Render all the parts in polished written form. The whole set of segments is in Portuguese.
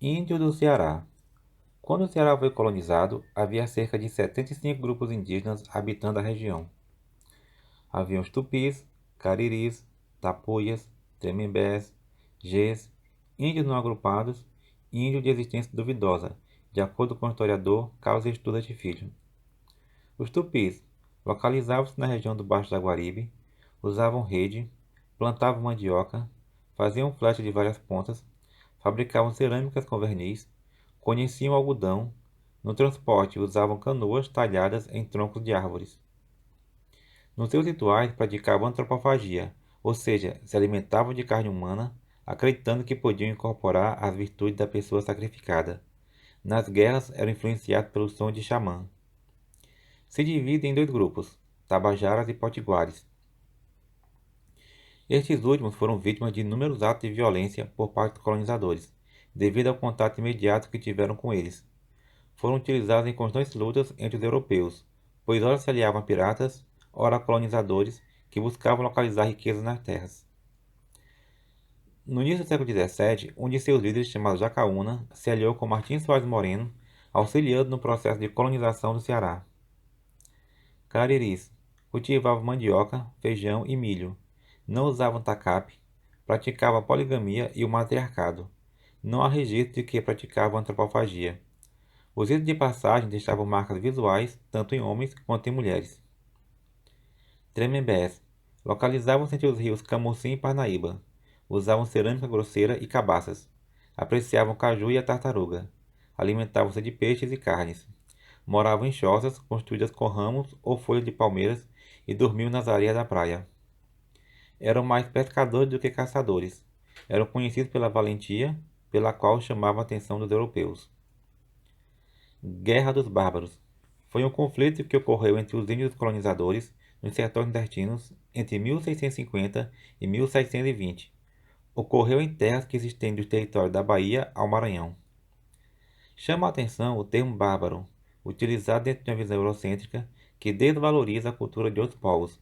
Índio do Ceará. Quando o Ceará foi colonizado, havia cerca de 75 grupos indígenas habitando a região. Haviam os tupis, cariris, tapuias, tremembés, gês, índios não agrupados e índios de existência duvidosa, de acordo com o historiador Carlos Estudas de Filho. Os tupis localizavam-se na região do Baixo Jaguaribe, usavam rede, plantavam mandioca, faziam flecha de várias pontas, fabricavam cerâmicas com verniz, conheciam o algodão, no transporte usavam canoas talhadas em troncos de árvores. Nos seus rituais praticavam antropofagia, ou seja, se alimentavam de carne humana, acreditando que podiam incorporar as virtudes da pessoa sacrificada. Nas guerras eram influenciados pelo som de xamã. Se dividem em dois grupos, tabajaras e potiguares. Estes últimos foram vítimas de inúmeros atos de violência por parte dos colonizadores, devido ao contato imediato que tiveram com eles. Foram utilizados em constantes lutas entre os europeus, pois ora se aliavam a piratas, ora a colonizadores que buscavam localizar riquezas nas terras. No início do século XVII, um de seus líderes, chamado Jacaúna, se aliou com Martins Soares Moreno, auxiliando no processo de colonização do Ceará. Cariris cultivavam mandioca, feijão e milho. Não usavam tacape, praticavam a poligamia e o matriarcado. Não há registro de que praticavam antropofagia. Os ritos de passagem deixavam marcas visuais tanto em homens quanto em mulheres. Tremembés localizavam-se entre os rios Camocim e Parnaíba. Usavam cerâmica grosseira e cabaças. Apreciavam caju e a tartaruga. Alimentavam-se de peixes e carnes. Moravam em chozas construídas com ramos ou folhas de palmeiras e dormiam nas areias da praia. Eram mais pescadores do que caçadores. Eram conhecidos pela valentia, pela qual chamavam a atenção dos europeus. Guerra dos Bárbaros. Foi um conflito que ocorreu entre os índios colonizadores nos sertões nordestinos entre 1650 e 1720. Ocorreu em terras que se estendem do território da Bahia ao Maranhão. Chama a atenção o termo bárbaro, utilizado dentro de uma visão eurocêntrica que desvaloriza a cultura de outros povos.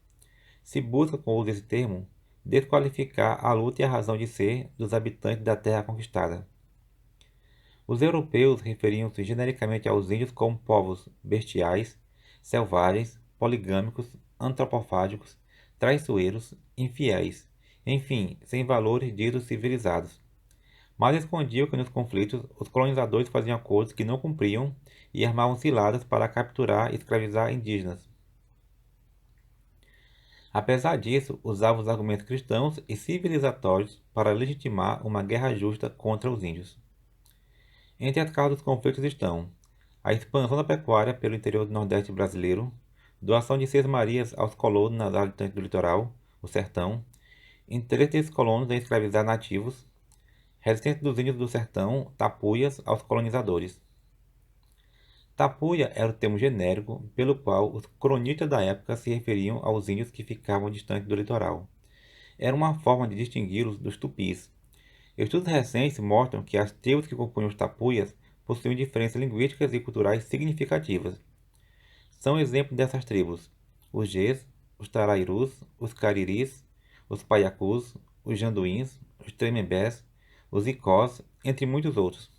Se busca, com o uso desse termo, desqualificar a luta e a razão de ser dos habitantes da terra conquistada. Os europeus referiam-se genericamente aos índios como povos bestiais, selvagens, poligâmicos, antropofágicos, traiçoeiros, infiéis, enfim, sem valores ditos civilizados. Mas escondiam que nos conflitos os colonizadores faziam acordos que não cumpriam e armavam ciladas para capturar e escravizar indígenas. Apesar disso, usavam os argumentos cristãos e civilizatórios para legitimar uma guerra justa contra os índios. Entre as causas dos conflitos estão a expansão da pecuária pelo interior do Nordeste brasileiro, doação de sesmarias aos colonos nas áreas do litoral, o sertão, interesse desses colonos em escravizar nativos, resistência dos índios do sertão, tapuias, aos colonizadores. Tapuia era o termo genérico pelo qual os cronistas da época se referiam aos índios que ficavam distantes do litoral. Era uma forma de distingui-los dos tupis. Estudos recentes mostram que as tribos que compunham os tapuias possuíam diferenças linguísticas e culturais significativas. São exemplos dessas tribos os Gês, os Tarairus, os Cariris, os Paiacus, os Janduíns, os Tremembés, os Icós, entre muitos outros.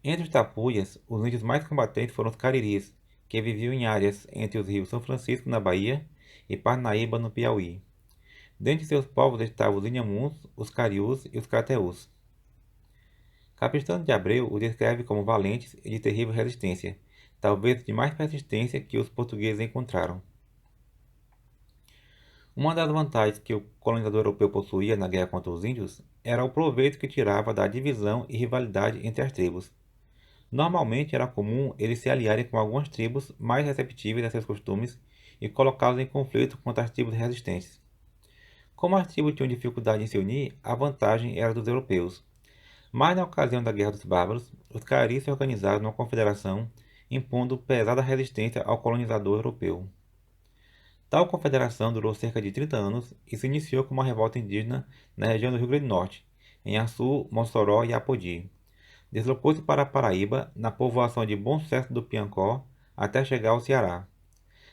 Entre os tapuias, os índios mais combatentes foram os Cariris, que viviam em áreas entre os rios São Francisco, na Bahia, e Parnaíba, no Piauí. Dentre seus povos estavam os Inhamuns, os Cariús e os Cateús. Capistrano de Abreu os descreve como valentes e de terrível resistência, talvez de mais persistência que os portugueses encontraram. Uma das vantagens que o colonizador europeu possuía na guerra contra os índios era o proveito que tirava da divisão e rivalidade entre as tribos. Normalmente era comum eles se aliarem com algumas tribos mais receptíveis a seus costumes e colocá-los em conflito contra as tribos resistentes. Como as tribos tinham dificuldade em se unir, a vantagem era dos europeus. Mas na ocasião da Guerra dos Bárbaros, os cariris se organizaram numa confederação, impondo pesada resistência ao colonizador europeu. Tal confederação durou cerca de 30 anos e se iniciou com uma revolta indígena na região do Rio Grande do Norte, em Açu, Mossoró e Apodi. Deslocou-se para a Paraíba, na povoação de Bom Sucesso do Piancó, até chegar ao Ceará.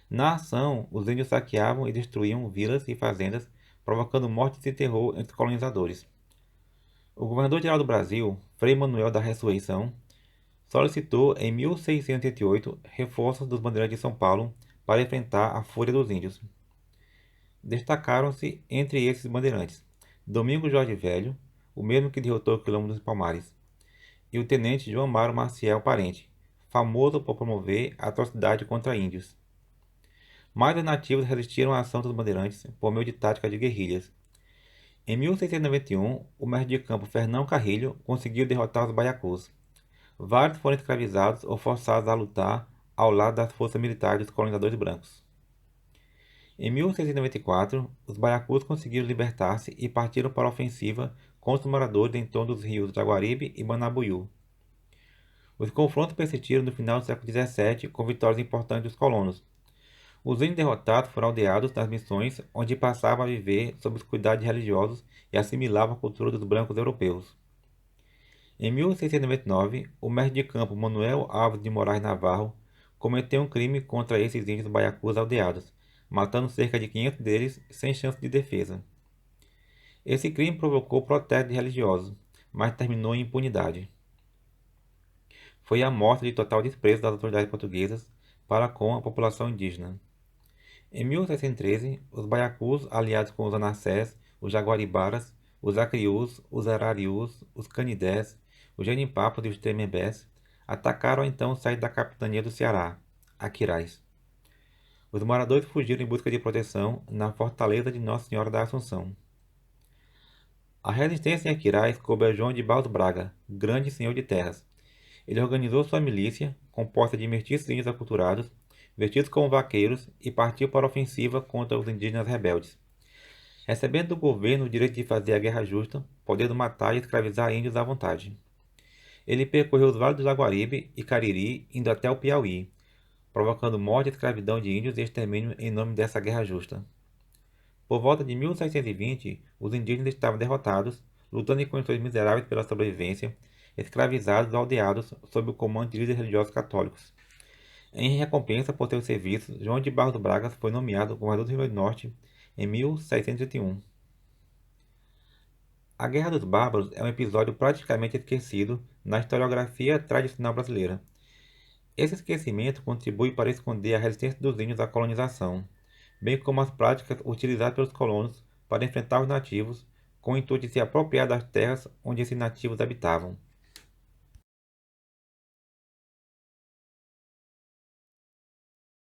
Na ação, os índios saqueavam e destruíam vilas e fazendas, provocando mortes e terror entre os colonizadores. O governador-geral do Brasil, Frei Manuel da Ressurreição, solicitou em 1688 reforços dos bandeirantes de São Paulo para enfrentar a fúria dos índios. Destacaram-se entre esses bandeirantes Domingos Jorge Velho, o mesmo que derrotou o Quilombo dos Palmares, e o tenente João Amaro Maciel Parente, famoso por promover atrocidade contra índios. Mais os nativos resistiram à ação dos bandeirantes por meio de táticas de guerrilhas. Em 1691, o mestre de campo Fernão Carrilho conseguiu derrotar os baiacus. Vários foram escravizados ou forçados a lutar ao lado das forças militares dos colonizadores brancos. Em 1694, os baiacus conseguiram libertar-se e partiram para a ofensiva contra os moradores em torno dos rios Jaguaribe e Manabuiú. Os confrontos persistiram no final do século XVII com vitórias importantes dos colonos. Os índios derrotados foram aldeados nas missões, onde passavam a viver sob os cuidados religiosos e assimilavam a cultura dos brancos europeus. Em 1699, o mestre de campo Manuel Alves de Moraes Navarro cometeu um crime contra esses índios baiacus aldeados, matando cerca de 500 deles sem chance de defesa. Esse crime provocou protestos religiosos, mas terminou em impunidade. Foi a mostra de total desprezo das autoridades portuguesas para com a população indígena. Em 1713, os baiacus, aliados com os anassés, os jaguaribaras, os acriús, os arariús, os canidés, os genipapos e os tremembés, atacaram a então saída da capitania do Ceará, Aquiraz. Os moradores fugiram em busca de proteção na fortaleza de Nossa Senhora da Assunção. A resistência em Aquiraz coube a João de Barros Braga, grande senhor de terras. Ele organizou sua milícia, composta de mestiços índios aculturados, vestidos como vaqueiros, e partiu para a ofensiva contra os indígenas rebeldes, recebendo do governo o direito de fazer a guerra justa, podendo matar e escravizar índios à vontade. Ele percorreu os vales do Jaguaribe e Cariri, indo até o Piauí, provocando morte e escravidão de índios e extermínio em nome dessa guerra justa. Por volta de 1620, os indígenas estavam derrotados, lutando em condições miseráveis pela sobrevivência, escravizados ou aldeados sob o comando de líderes religiosos católicos. Em recompensa por seus serviços, João de Barros Bragas foi nomeado governador do Rio Grande do Norte em 1631. A Guerra dos Bárbaros é um episódio praticamente esquecido na historiografia tradicional brasileira. Esse esquecimento contribui para esconder a resistência dos índios à colonização, bem como as práticas utilizadas pelos colonos para enfrentar os nativos, com o intuito de se apropriar das terras onde esses nativos habitavam.